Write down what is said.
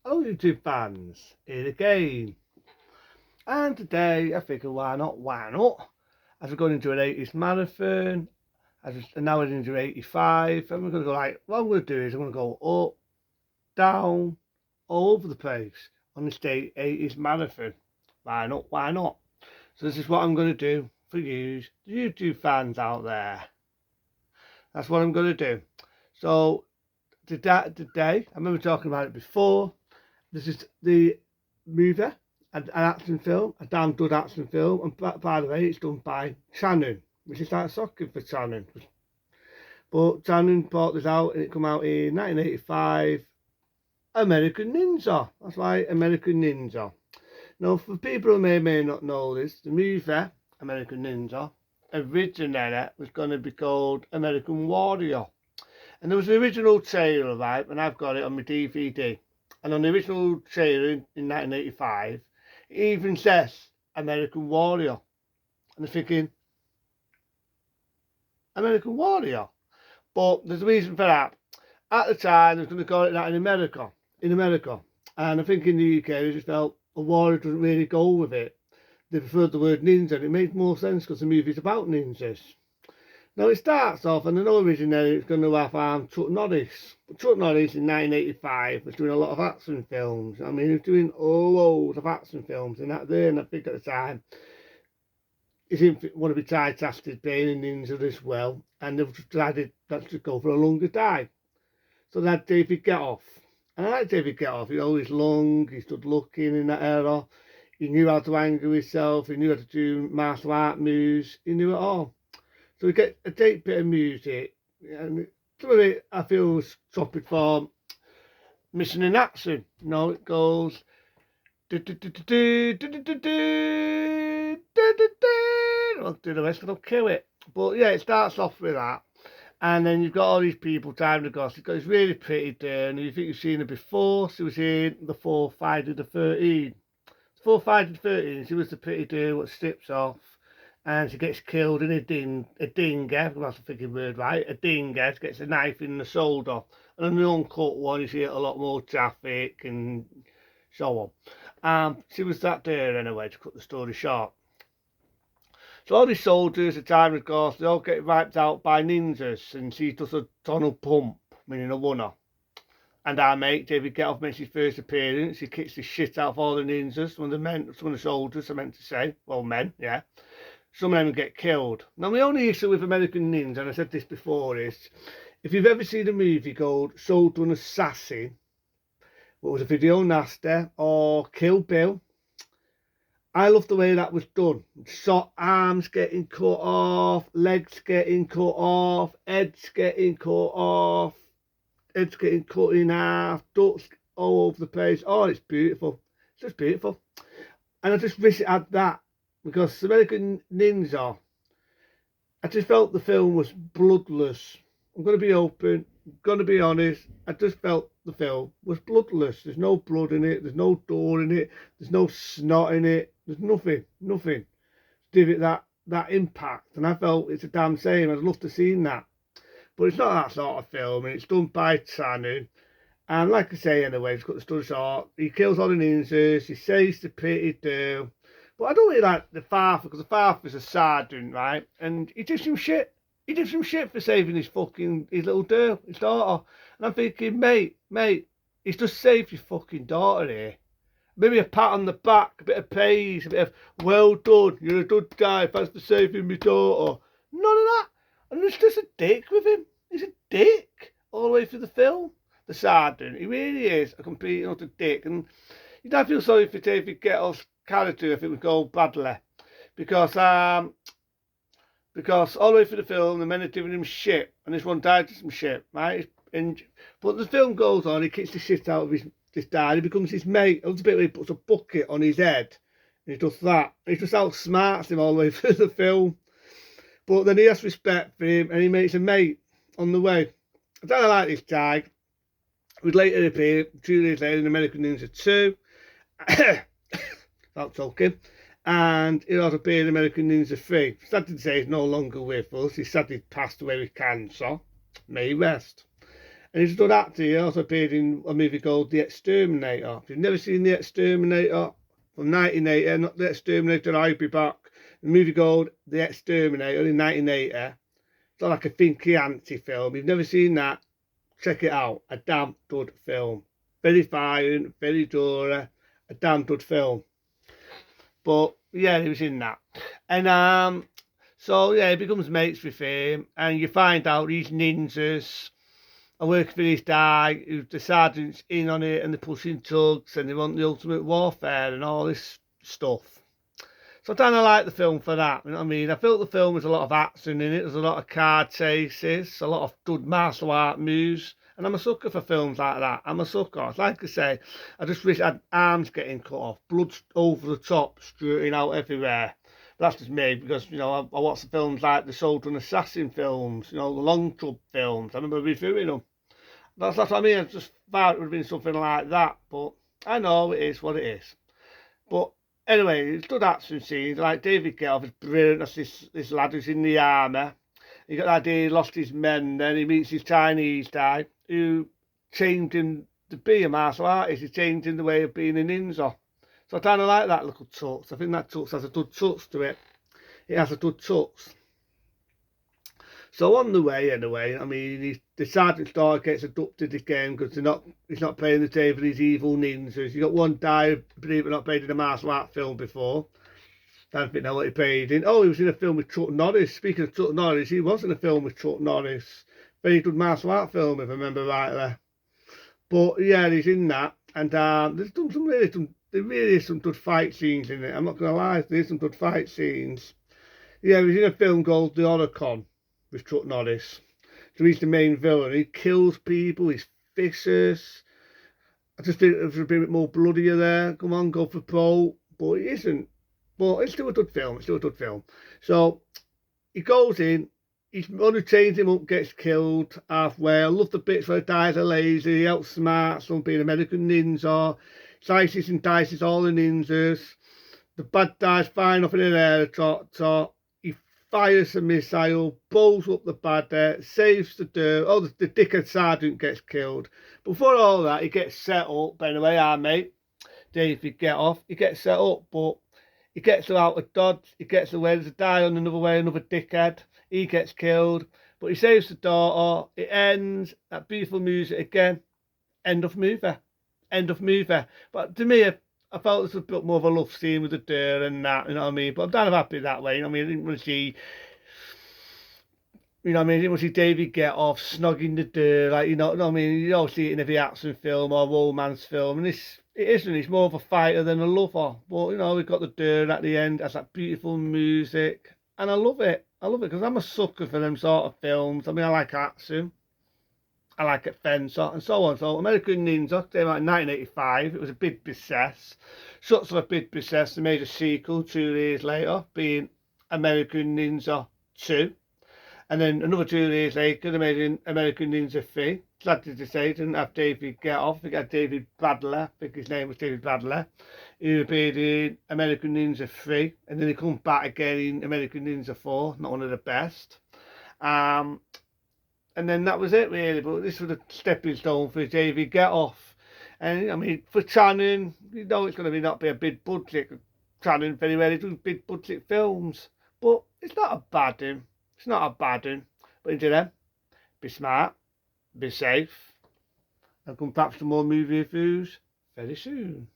Hello YouTube fans, here again. And today I figure why not? As we're going into an 80s marathon, and now we're into 85, and we're going to go like, what I'm going to do is I'm going to go up, down, all over the place on this 80s marathon. Why not? So this is what I'm going to do for you, the YouTube fans out there. That's what I'm going to do. So today, I remember talking about it before. This is the movie, an action film, a damn good action film. And by the way, it's done by Shannon, which is like soccer for Shannon. But Shannon brought this out and it came out in 1985. American Ninja. That's right, American Ninja. Now, for people who may not know this, the movie American Ninja originally was going to be called American Warrior. And there was the original trailer, right, and I've got it on my DVD. And on the original trailer in 1985, it even says American Warrior. And I'm thinking, American Warrior? But there's a reason for that. At the time, they were going to call it that in America. And I think in the UK, they just felt a warrior doesn't really go with it. They preferred the word ninja, and it made more sense because the movie's about ninjas. Now it starts off, and I know originally it's going to have Chuck Norris. But Chuck Norris in 1985 was doing a lot of action films. I mean, he was doing loads of action films, and and I think at the time, he didn't want to be typecasted being a ninja as well, and they've decided let's just go for a longer time. So they had David Getoff. And I like David Getoff, you know, he's long, he stood looking in that era, he knew how to angle himself, he knew how to do martial art moves, he knew it all. So we get a deep bit of music, and some of it I feel was copied from Mission in Action. You know, it goes. I'll do the rest, but I'll kill it. But yeah, it starts off with that. And then you've got all these people time to go. She's got this really pretty girl, and you think you've seen her before. She was in the 4 Friday the 13th. 4 Friday the 13th, she was the pretty girl what strips off. And she gets killed in a dinghy, that's a freaking word, right? A dinghy, she gets a knife in the shoulder. And in the uncut one, you see a lot more traffic and so on. She was that there anyway, to cut the story short. So all these soldiers, the time of course, they all get wiped out by ninjas, and she does a tunnel pump, meaning a runner. And our mate, David Getoff, makes his first appearance. He kicks the shit out of all the ninjas, some of the soldiers, I meant to say. Well, men, yeah. Some of them get killed. Now, the only issue with American Ninja, and I said this before, is if you've ever seen a movie called Sold to an Assassin, what was a video nasty, or Kill Bill, I love the way that was done. Saw arms getting cut off, legs getting cut off, heads getting cut off, heads getting cut in half, ducks all over the place. Oh, it's beautiful. It's just beautiful. And I just wish it had that. Because American Ninja, I just felt the film was bloodless. I'm going to be open, I'm going to be honest. I just felt the film was bloodless. There's no blood in it. There's no gore in it. There's no snot in it. There's nothing to give it that impact. And I felt it's a damn shame. I'd love to have seen that. But it's not that sort of film. And it's done by Shannon. And like I say anyway, it's got the story short. He kills all the ninjas. He saves the pretty girl. But I don't really like the father, because the father's a sergeant, right? And he did some shit. He did some shit for saving his little girl, his daughter. And I'm thinking, mate, he's just saved your fucking daughter here. Maybe a pat on the back, a bit of praise, a bit of, well done, you're a good guy, thanks for saving my daughter. None of that. And there's just a dick with him. He's a dick all the way through the film. The sergeant, he really is a complete and utter dick. And you don't feel sorry for David Getoff's character, if it was called Bradley, because all the way through the film the men are giving him shit, and this one died to some shit, right? But the film goes on, he kicks the shit out of this dad, he becomes his mate. A little bit where he puts a bucket on his head, and he does that, and he just outsmarts him all the way through the film. But then he has respect for him, and he makes a mate on the way. I don't like this guy. Would later appear 2 years later in American Ninja 2. Without talking, and he also appeared in American Ninja 3. Sad to say he's no longer with us. He sadly passed away with cancer. May he rest. And he's a good actor. He also appeared in a movie called The Exterminator. If you've never seen The Exterminator from 1980, not The Exterminator, I'll Be Back. The movie called The Exterminator in 1980. It's like a thinky anti film. If you've never seen that, check it out. A damn good film. Very violent, very gory. A damn good film. But yeah, he was in that. And so yeah, he becomes mates with him, and you find out these ninjas are working for this guy who the sergeant's in on it, and they're pushing tugs, and they want the ultimate warfare and all this stuff. So I kind of like the film for that. You know what I mean? I felt the film was a lot of action in it. There's a lot of car chases, a lot of good martial art moves. And I'm a sucker for films like that. I'm a sucker. Like I say, I just wish I had arms getting cut off, blood over the top, spurting out everywhere. But that's just me, because, you know, I watch the films like the Soldier and Assassin films, you know, the Long Club films. I remember reviewing them. That's what I mean. I just thought it would have been something like that. But I know it is what it is. But anyway, it's good action scenes. Like David Guetta is brilliant. That's this lad who's in the army. You got the idea he lost his men, then he meets his Chinese guy who changed him to be a martial artist. He changed him the way of being a ninja. So I kind of like that little touch. I think that touch has a good touch to it. It has a good touch. So on the way, anyway, I mean, the sergeant's daughter gets abducted again because he's not playing the game for these evil ninjas. You got one guy, believe it or not, played in a martial art film before. Don't think know what he played in. Oh, he was in a film with Chuck Norris. Speaking of Chuck Norris, he was in a film with Chuck Norris. Very good martial art film, if I remember rightly. But yeah, he's in that, and there's there really is some good fight scenes in it. I'm not gonna lie, there's some good fight scenes. Yeah, he was in a film called The Oricon with Chuck Norris. So he's the main villain. He kills people. He's vicious. I just think it was a bit more bloodier there. Come on, go for Paul, but it isn't. But it's still a good film. It's still a good film. So he goes in. His one who trains him up gets killed halfway. I love the bits where the guys are lazy. He outsmarts them, being American ninja. Slices and dices all the ninjas. The bad guys flying off in the air. He fires a missile, blows up the bad, saves the dirt. Oh, the dickhead sergeant gets killed. Before all that, he gets set up. Anyway, our mate, David Guetta, he gets set up, but he gets her out of dodge. He gets away. There's a guy on another way, another dickhead. He gets killed, but he saves the daughter. It ends. That beautiful music again. End of movie. End of movie. But to me, I felt this was a bit more of a love scene with the dirt and that, you know what I mean? But I'm kind of happy that way, you know what I mean? I didn't want to see, you know what I mean? I didn't want to see David get off snogging the dirt, like, you know what I mean? You don't see it in every action film or romance film, and it isn't. It's more of a fighter than a lover. But, you know, we've got the dirt at the end, has that beautiful music, and I love it. I love it because I'm a sucker for them sort of films. I mean, I like action. I like adventure and so on. So American Ninja came out in 1985. It was a big success. Such a big success, they made a sequel 2 years later, being American Ninja 2. And then another 2 years later, they made an American Ninja 3. Sad to say, didn't have David Guetta. They got David Bradley. I think his name was David Bradley. He appeared in American Ninja 3. And then he comes back again in American Ninja 4. Not one of the best. And then that was it really, but this was a stepping stone for David Guetta. And I mean, for Shannon, you know it's going to not be a big budget. Shannon very well, he does big budget films. But it's not a bad one. It's not a bad one. But until then, be smart, be safe, and come back to more movie reviews very soon.